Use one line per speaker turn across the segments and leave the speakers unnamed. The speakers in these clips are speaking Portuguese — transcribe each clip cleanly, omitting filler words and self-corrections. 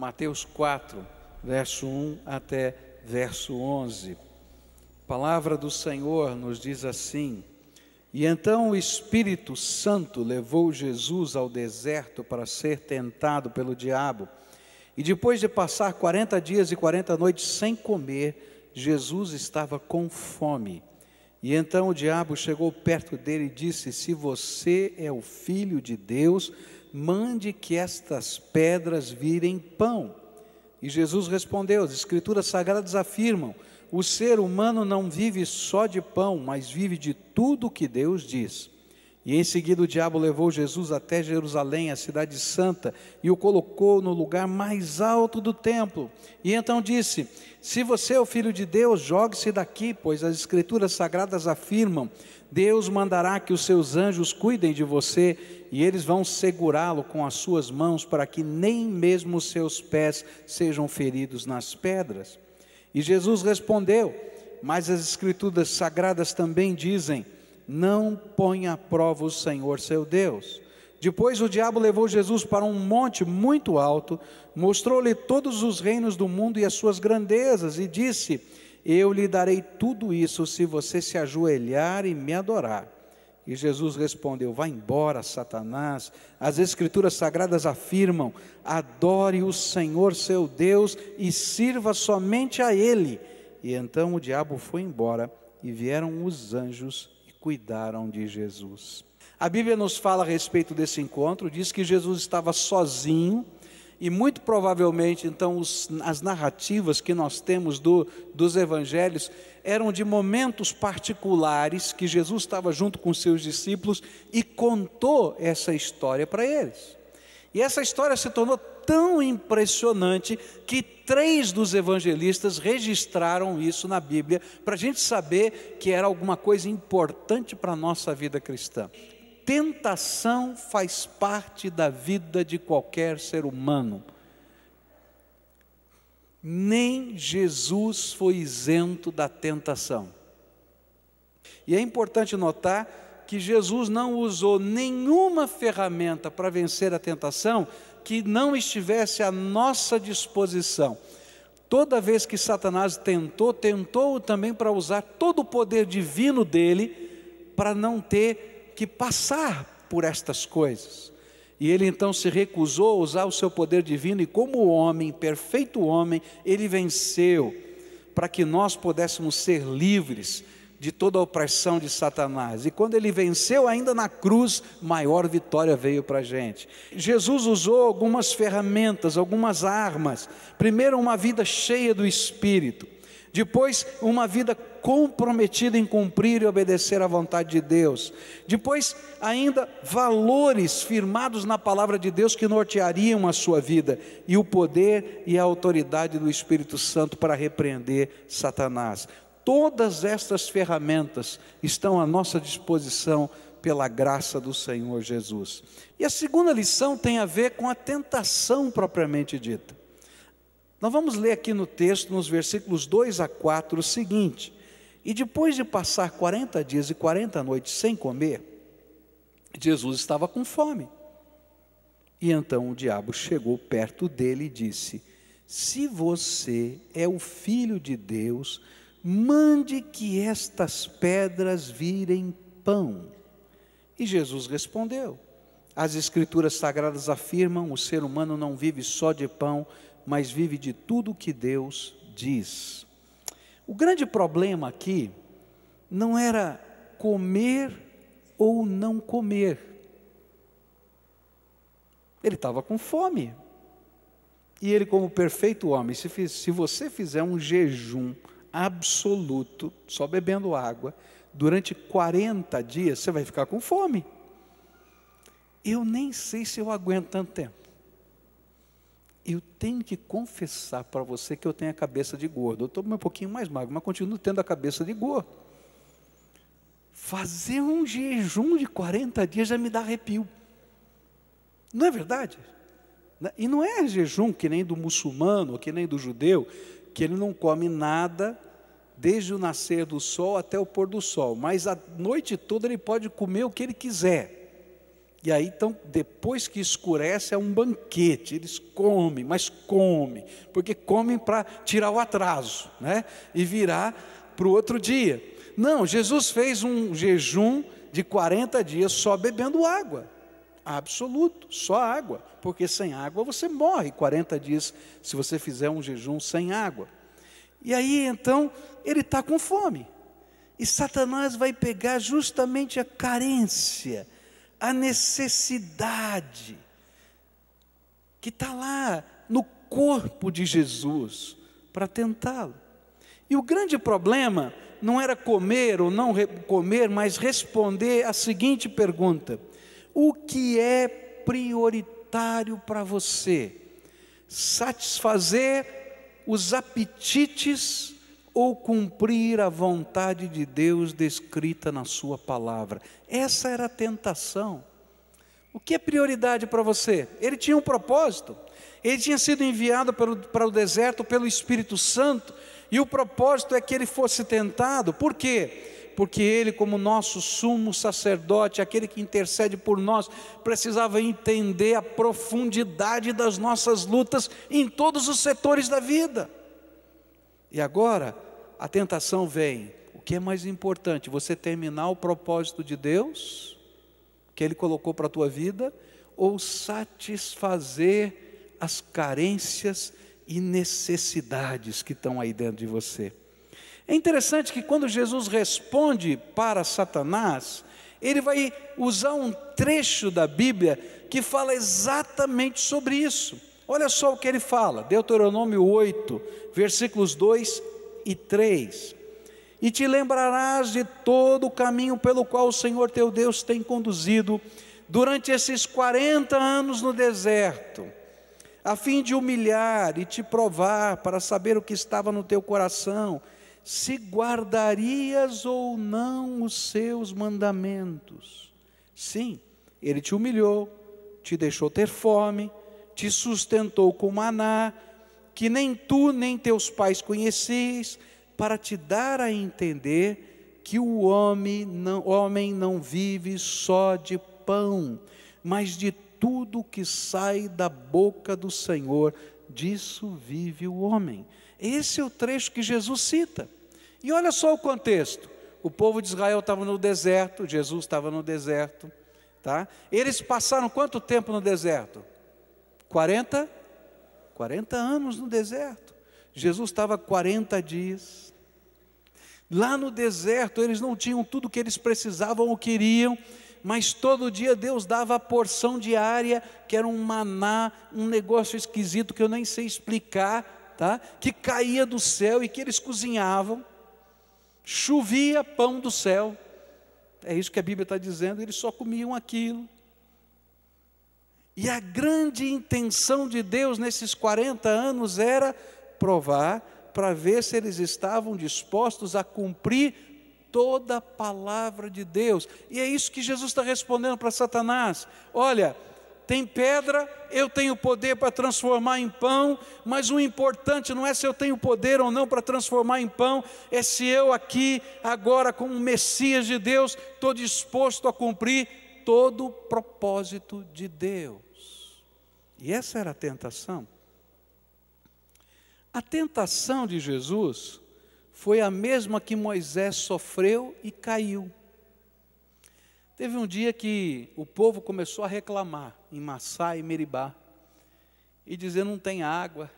Mateus 4, verso 1 até verso 11. A palavra do Senhor nos diz assim: E então o Espírito Santo levou Jesus ao deserto para ser tentado pelo diabo. E depois de passar 40 dias e 40 noites sem comer, Jesus estava com fome. E então o diabo chegou perto dele e disse: Se você é o Filho de Deus, mande que estas pedras virem pão. E Jesus respondeu: As Escrituras Sagradas afirmam: o ser humano não vive só de pão, mas vive de tudo o que Deus diz. E em seguida o diabo levou Jesus até Jerusalém, a cidade santa, e o colocou no lugar mais alto do templo. E então disse: Se você é o Filho de Deus, jogue-se daqui, pois as Escrituras Sagradas afirmam: Deus mandará que os seus anjos cuidem de você, e eles vão segurá-lo com as suas mãos, para que nem mesmo os seus pés sejam feridos nas pedras. E Jesus respondeu: Mas as Escrituras Sagradas também dizem: Não ponha à prova o Senhor seu Deus. Depois o diabo levou Jesus para um monte muito alto, mostrou-lhe todos os reinos do mundo e as suas grandezas, e disse: Eu lhe darei tudo isso se você se ajoelhar e me adorar. E Jesus respondeu: Vá embora, Satanás, as Escrituras Sagradas afirmam: Adore o Senhor seu Deus e sirva somente a Ele. E então o diabo foi embora, e vieram os anjos e cuidaram de Jesus. A Bíblia nos fala a respeito desse encontro, diz que Jesus estava sozinho, e muito provavelmente então as narrativas que nós temos dos evangelhos eram de momentos particulares que Jesus estava junto com seus discípulos e contou essa história para eles. E essa história se tornou tão impressionante que 3 dos evangelistas registraram isso na Bíblia, para a gente saber que era alguma coisa importante para a nossa vida cristã. Tentação faz parte da vida de qualquer ser humano. Nem Jesus foi isento da tentação. E é importante notar que Jesus não usou nenhuma ferramenta para vencer a tentação que não estivesse à nossa disposição. Toda vez que Satanás tentou também para usar todo o poder divino dele para não ter que passar por estas coisas. E ele então se recusou a usar o seu poder divino, e como homem, perfeito homem, ele venceu, para que nós pudéssemos ser livres de toda a opressão de Satanás. E quando ele venceu ainda na cruz, maior vitória veio para a gente. Jesus usou algumas ferramentas, algumas armas. Primeiro, uma vida cheia do Espírito. Depois, uma vida comprometida em cumprir e obedecer à vontade de Deus. Depois, ainda, valores firmados na palavra de Deus que norteariam a sua vida. E o poder e a autoridade do Espírito Santo para repreender Satanás. Todas estas ferramentas estão à nossa disposição pela graça do Senhor Jesus. E a segunda lição tem a ver com a tentação propriamente dita. Nós vamos ler aqui no texto, nos versículos 2 a 4, o seguinte: E depois de passar 40 dias e 40 noites sem comer, Jesus estava com fome. E então o diabo chegou perto dele e disse: Se você é o Filho de Deus, mande que estas pedras virem pão. E Jesus respondeu: As Escrituras Sagradas afirmam: o ser humano não vive só de pão, mas vive de tudo o que Deus diz. O grande problema aqui não era comer ou não comer. Ele estava com fome. E ele, como perfeito homem, se você fizer um jejum absoluto, só bebendo água, durante 40 dias, você vai ficar com fome. Eu nem sei se eu aguento tanto tempo. Eu tenho que confessar para você que eu tenho a cabeça de gordo. Eu estou um pouquinho mais magro, mas continuo tendo a cabeça de gordo. Fazer um jejum de 40 dias já me dá arrepio. Não é verdade? E não é jejum que nem do muçulmano, ou que nem do judeu, que ele não come nada desde o nascer do sol até o pôr do sol, mas a noite toda ele pode comer o que ele quiser. E aí, então, depois que escurece, é um banquete. Eles comem, mas comem, porque comem para tirar o atraso, né? E virar para o outro dia. Não, Jesus fez um jejum de 40 dias só bebendo água. Absoluto, só água. Porque sem água você morre 40 dias se você fizer um jejum sem água. E aí, então, ele está com fome. E Satanás vai pegar justamente a carência, a necessidade que está lá no corpo de Jesus para tentá-lo. E o grande problema não era comer ou não comer, mas responder a seguinte pergunta: o que é prioritário para você? Satisfazer os apetites ou cumprir a vontade de Deus descrita na sua palavra? Essa era a tentação. O que é prioridade para você? Ele tinha um propósito. Ele tinha sido enviado para o deserto pelo Espírito Santo, e o propósito é que ele fosse tentado. Por quê? Porque ele, como nosso sumo sacerdote, aquele que intercede por nós, precisava entender a profundidade das nossas lutas em todos os setores da vida. E agora, a tentação vem. O que é mais importante? Você terminar o propósito de Deus, que Ele colocou para a tua vida, ou satisfazer as carências e necessidades que estão aí dentro de você? É interessante que quando Jesus responde para Satanás, ele vai usar um trecho da Bíblia que fala exatamente sobre isso. Olha só o que ele fala, Deuteronômio 8, versículos 2 e 3. E te lembrarás de todo o caminho pelo qual o Senhor teu Deus tem conduzido durante esses 40 anos no deserto, a fim de humilhar e te provar, para saber o que estava no teu coração, se guardarias ou não os seus mandamentos. Sim, ele te humilhou, te deixou ter fome, te sustentou com maná, que nem tu nem teus pais conheceis, para te dar a entender que o homem não vive só de pão, mas de tudo que sai da boca do Senhor, disso vive o homem. Esse é o trecho que Jesus cita. E olha só o contexto. O povo de Israel estava no deserto, Jesus estava no deserto, tá? Eles passaram quanto tempo no deserto? 40 anos no deserto. Jesus estava 40 dias. Lá no deserto eles não tinham tudo o que eles precisavam ou queriam, mas todo dia Deus dava a porção diária, que era um maná, um negócio esquisito que eu nem sei explicar, tá? Que caía do céu e que eles cozinhavam. Chovia pão do céu. É isso que a Bíblia está dizendo, eles só comiam aquilo. E a grande intenção de Deus nesses 40 anos era provar, para ver se eles estavam dispostos a cumprir toda a palavra de Deus. E é isso que Jesus está respondendo para Satanás. Olha, tem pedra, eu tenho poder para transformar em pão, mas o importante não é se eu tenho poder ou não para transformar em pão, é se eu aqui, agora como Messias de Deus, estou disposto a cumprir todo o propósito de Deus. E essa era a tentação. A tentação de Jesus foi a mesma que Moisés sofreu e caiu. Teve um dia que o povo começou a reclamar em Massá e Meribá, e dizer: não tem água,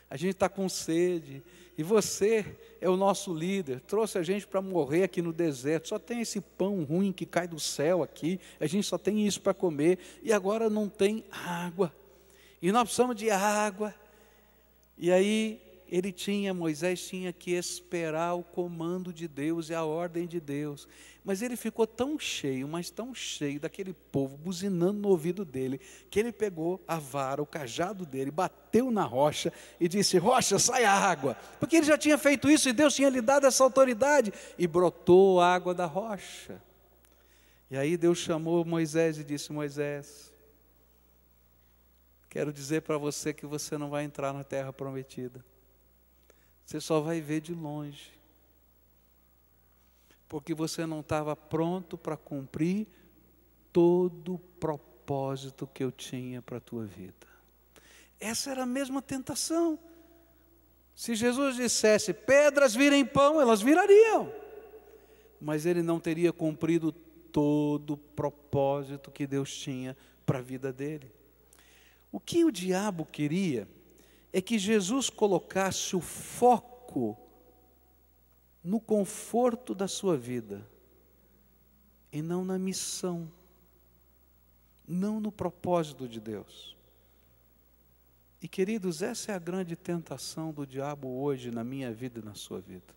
a gente está com sede, e você é o nosso líder, trouxe a gente para morrer aqui no deserto, só tem esse pão ruim que cai do céu aqui, a gente só tem isso para comer, e agora não tem água, e nós precisamos de água. E aí Moisés tinha que esperar o comando de Deus e a ordem de Deus, mas ele ficou tão cheio, mas tão cheio daquele povo buzinando no ouvido dele, que ele pegou a vara, o cajado dele, bateu na rocha e disse: rocha, sai a água, porque ele já tinha feito isso e Deus tinha lhe dado essa autoridade, e brotou a água da rocha. E aí Deus chamou Moisés e disse: Moisés, quero dizer para você que você não vai entrar na terra prometida, você só vai ver de longe, porque você não estava pronto para cumprir todo o propósito que eu tinha para a tua vida. Essa era a mesma tentação. Se Jesus dissesse, pedras virem pão, elas virariam. Mas ele não teria cumprido todo o propósito que Deus tinha para a vida dele. O que o diabo queria é que Jesus colocasse o foco no conforto da sua vida e não na missão, não no propósito de Deus. E queridos, essa é a grande tentação do diabo hoje na minha vida e na sua vida.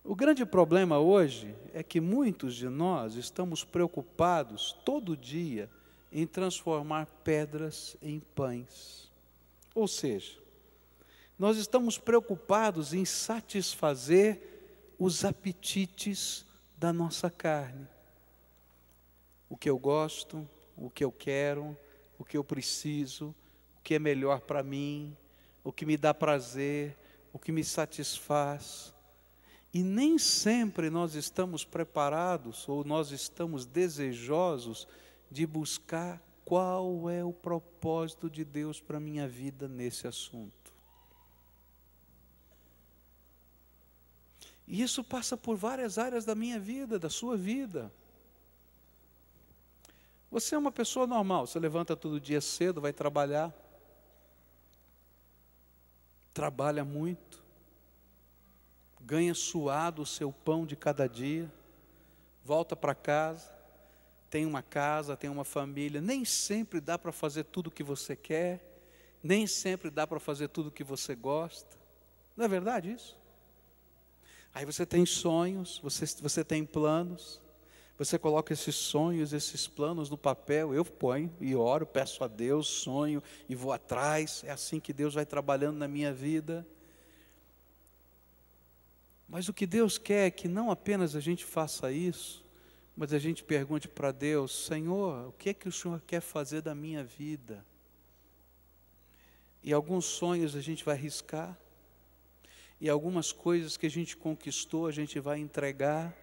O grande problema hoje é que muitos de nós estamos preocupados todo dia em transformar pedras em pães. Ou seja, nós estamos preocupados em satisfazer os apetites da nossa carne. O que eu gosto, o que eu quero, o que eu preciso, o que é melhor para mim, o que me dá prazer, o que me satisfaz. E nem sempre nós estamos preparados ou nós estamos desejosos de buscar qual é o propósito de Deus para a minha vida nesse assunto. E isso passa por várias áreas da minha vida, da sua vida. Você é uma pessoa normal, você levanta todo dia cedo, vai trabalhar, trabalha muito, ganha suado o seu pão de cada dia, volta para casa, tem uma família, nem sempre dá para fazer tudo o que você quer, nem sempre dá para fazer tudo o que você gosta, não é verdade isso? Aí você tem sonhos, você tem planos, você coloca esses sonhos, esses planos no papel, eu ponho e oro, peço a Deus, sonho e vou atrás, é assim que Deus vai trabalhando na minha vida. Mas o que Deus quer é que não apenas a gente faça isso, mas a gente pergunte para Deus, Senhor, o que é que o Senhor quer fazer da minha vida? E alguns sonhos a gente vai riscar, e algumas coisas que a gente conquistou a gente vai entregar,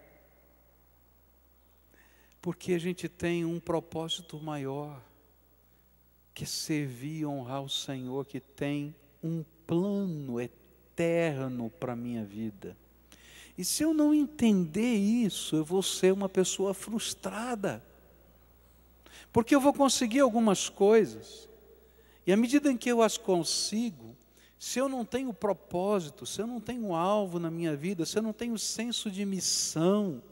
porque a gente tem um propósito maior, que é servir e honrar o Senhor, que tem um plano eterno para a minha vida. E se eu não entender isso, eu vou ser uma pessoa frustrada, porque eu vou conseguir algumas coisas, e à medida em que eu as consigo, se eu não tenho propósito, se eu não tenho alvo na minha vida, se eu não tenho senso de missão,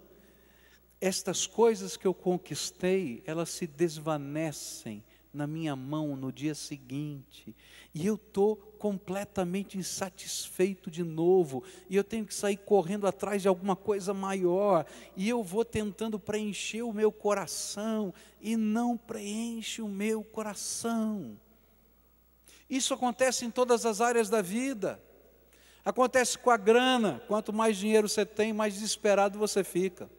estas coisas que eu conquistei, elas se desvanecem na minha mão no dia seguinte, e eu estou completamente insatisfeito de novo, e eu tenho que sair correndo atrás de alguma coisa maior, e eu vou tentando preencher o meu coração, e não preenche o meu coração. Isso acontece em todas as áreas da vida, acontece com a grana, quanto mais dinheiro você tem, mais desesperado você fica.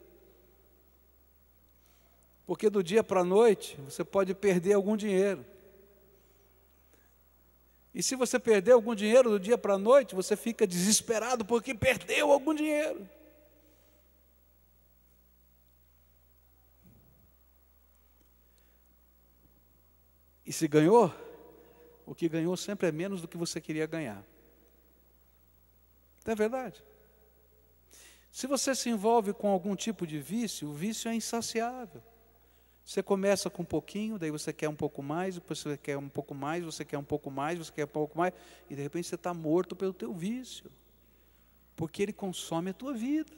Porque do dia para a noite, você pode perder algum dinheiro. E se você perder algum dinheiro do dia para a noite, você fica desesperado porque perdeu algum dinheiro. E se ganhou, o que ganhou sempre é menos do que você queria ganhar. Não é verdade? Se você se envolve com algum tipo de vício, o vício é insaciável. Você começa com um pouquinho, daí você quer um pouco mais, depois você quer um pouco mais, você quer um pouco mais, você quer um pouco mais, e de repente você está morto pelo teu vício, porque ele consome a tua vida.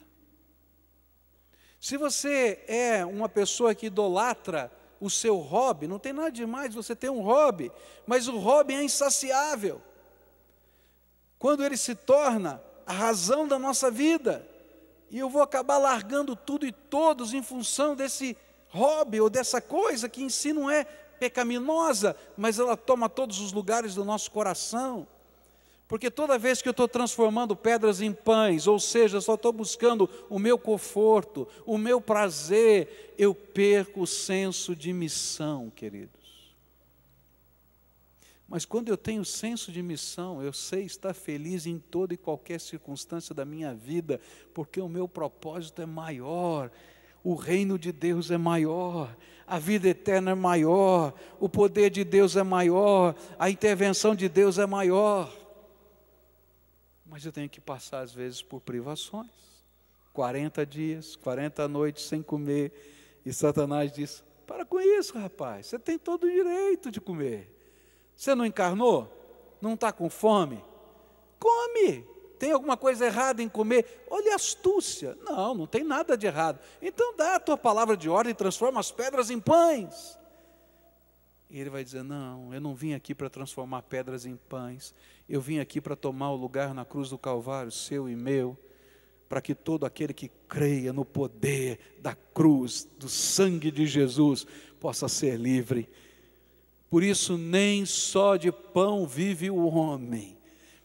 Se você é uma pessoa que idolatra o seu hobby, não tem nada de mais você ter um hobby, mas o hobby é insaciável. Quando ele se torna a razão da nossa vida, e eu vou acabar largando tudo e todos em função desse hobby ou dessa coisa que em si não é pecaminosa, mas ela toma todos os lugares do nosso coração. Porque toda vez que eu estou transformando pedras em pães, ou seja, só estou buscando o meu conforto, o meu prazer, eu perco o senso de missão, queridos. Mas quando eu tenho senso de missão, eu sei estar feliz em toda e qualquer circunstância da minha vida, porque o meu propósito é maior. O reino de Deus é maior, a vida eterna é maior, o poder de Deus é maior, a intervenção de Deus é maior. Mas eu tenho que passar às vezes por privações, 40 dias, 40 noites sem comer, e Satanás diz: para com isso, rapaz, você tem todo o direito de comer. Você não encarnou? Não está com fome? Come! Tem alguma coisa errada em comer? Olha a astúcia. Não, não tem nada de errado. Então dá a tua palavra de ordem e transforma as pedras em pães. E ele vai dizer: não, eu não vim aqui para transformar pedras em pães. Eu vim aqui para tomar o lugar na cruz do Calvário, seu e meu, para que todo aquele que creia no poder da cruz, do sangue de Jesus, possa ser livre. Por isso, nem só de pão vive o homem,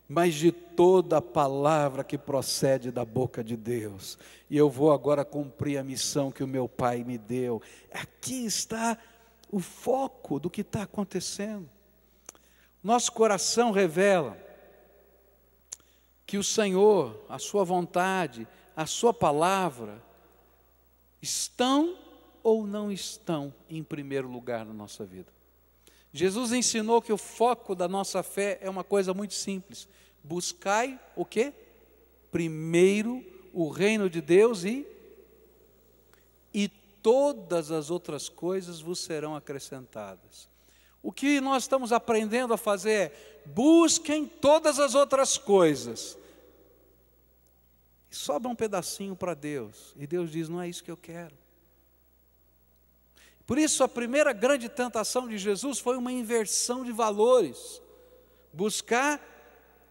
mas de toda a palavra que procede da boca de Deus. E eu vou agora cumprir a missão que o meu Pai me deu. Aqui está o foco do que está acontecendo. Nosso coração revela que o Senhor, a sua vontade, a sua palavra, estão ou não estão em primeiro lugar na nossa vida. Jesus ensinou que o foco da nossa fé é uma coisa muito simples: buscai o quê? Primeiro o reino de Deus e todas as outras coisas vos serão acrescentadas. O que nós estamos aprendendo a fazer é: busquem todas as outras coisas. E sobra um pedacinho para Deus. E Deus diz: não é isso que eu quero. Por isso, a primeira grande tentação de Jesus foi uma inversão de valores. Buscar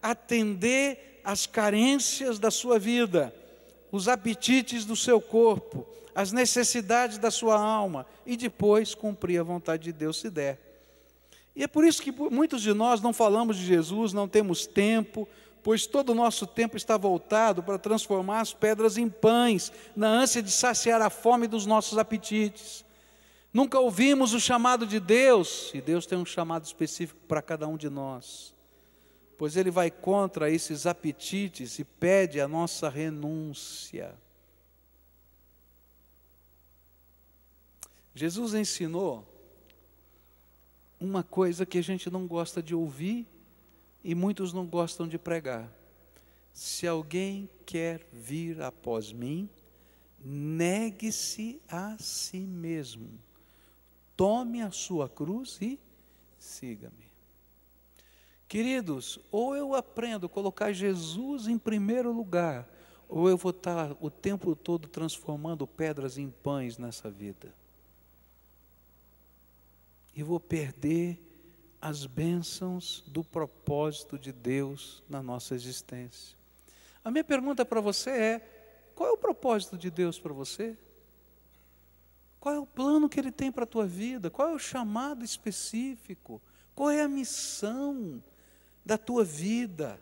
atender às carências da sua vida, os apetites do seu corpo, as necessidades da sua alma, e depois cumprir a vontade de Deus se der. E é por isso que muitos de nós não falamos de Jesus, não temos tempo, pois todo o nosso tempo está voltado para transformar as pedras em pães, na ânsia de saciar a fome dos nossos apetites. Nunca ouvimos o chamado de Deus, e Deus tem um chamado específico para cada um de nós, pois Ele vai contra esses apetites e pede a nossa renúncia. Jesus ensinou uma coisa que a gente não gosta de ouvir e muitos não gostam de pregar: se alguém quer vir após mim, negue-se a si mesmo, tome a sua cruz e siga-me. Queridos, ou eu aprendo a colocar Jesus em primeiro lugar, ou eu vou estar o tempo todo transformando pedras em pães nessa vida. E vou perder as bênçãos do propósito de Deus na nossa existência. A minha pergunta para você é: qual é o propósito de Deus para você? Qual é o plano que Ele tem para a tua vida? Qual é o chamado específico? Qual é a missão da tua vida?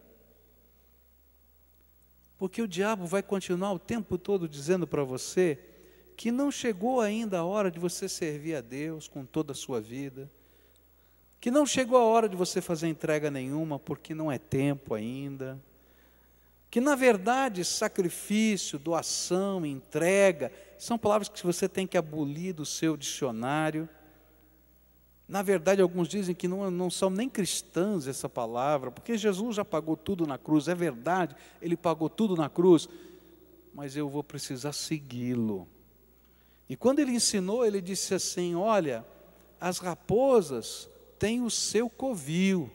Porque o diabo vai continuar o tempo todo dizendo para você que não chegou ainda a hora de você servir a Deus com toda a sua vida, que não chegou a hora de você fazer entrega nenhuma porque não é tempo ainda, que na verdade sacrifício, doação, entrega, são palavras que você tem que abolir do seu dicionário. Na verdade, alguns dizem que não são nem cristãs essa palavra, porque Jesus já pagou tudo na cruz. É verdade, Ele pagou tudo na cruz, mas eu vou precisar segui-lo. E quando Ele ensinou, Ele disse assim: olha, as raposas têm o seu covil,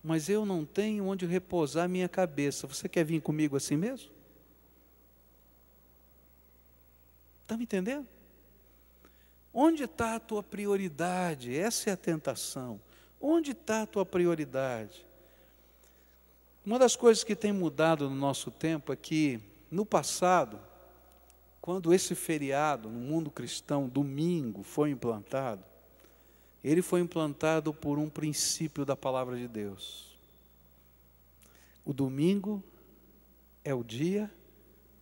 mas eu não tenho onde repousar a minha cabeça. Você quer vir comigo assim mesmo? Está me entendendo? Onde está a tua prioridade? Essa é a tentação. Onde está a tua prioridade? Uma das coisas que tem mudado no nosso tempo é que, no passado, quando esse feriado no mundo cristão, domingo, foi implantado, ele foi implantado por um princípio da palavra de Deus. O domingo é o dia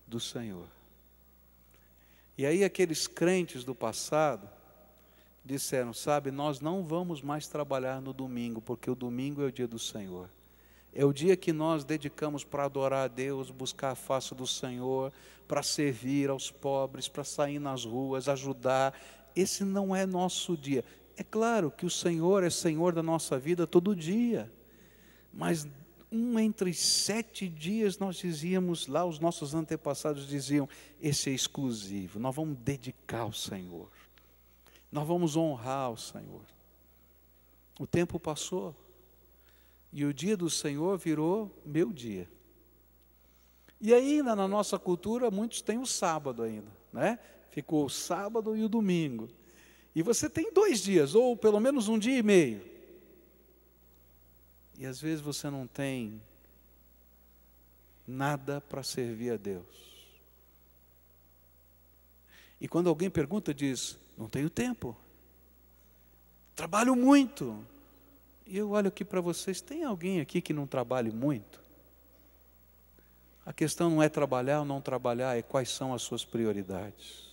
do Senhor. E aí aqueles crentes do passado disseram: sabe, nós não vamos mais trabalhar no domingo, porque o domingo é o dia do Senhor. É o dia que nós dedicamos para adorar a Deus, buscar a face do Senhor, para servir aos pobres, para sair nas ruas, ajudar. Esse não é nosso dia. É claro que o Senhor é Senhor da nossa vida todo dia, mas entre 7 dias nós dizíamos lá, os nossos antepassados diziam, esse é exclusivo, nós vamos dedicar ao Senhor, nós vamos honrar o Senhor. O tempo passou, e o dia do Senhor virou meu dia. E ainda na nossa cultura, muitos têm o sábado ainda, né? Ficou o sábado e o domingo. E você tem 2 dias, ou pelo menos 1 dia e meio. E às vezes você não tem nada para servir a Deus. E quando alguém pergunta, diz, não tenho tempo. Trabalho muito. E eu olho aqui para vocês, tem alguém aqui que não trabalhe muito? A questão não é trabalhar ou não trabalhar, é quais são as suas prioridades.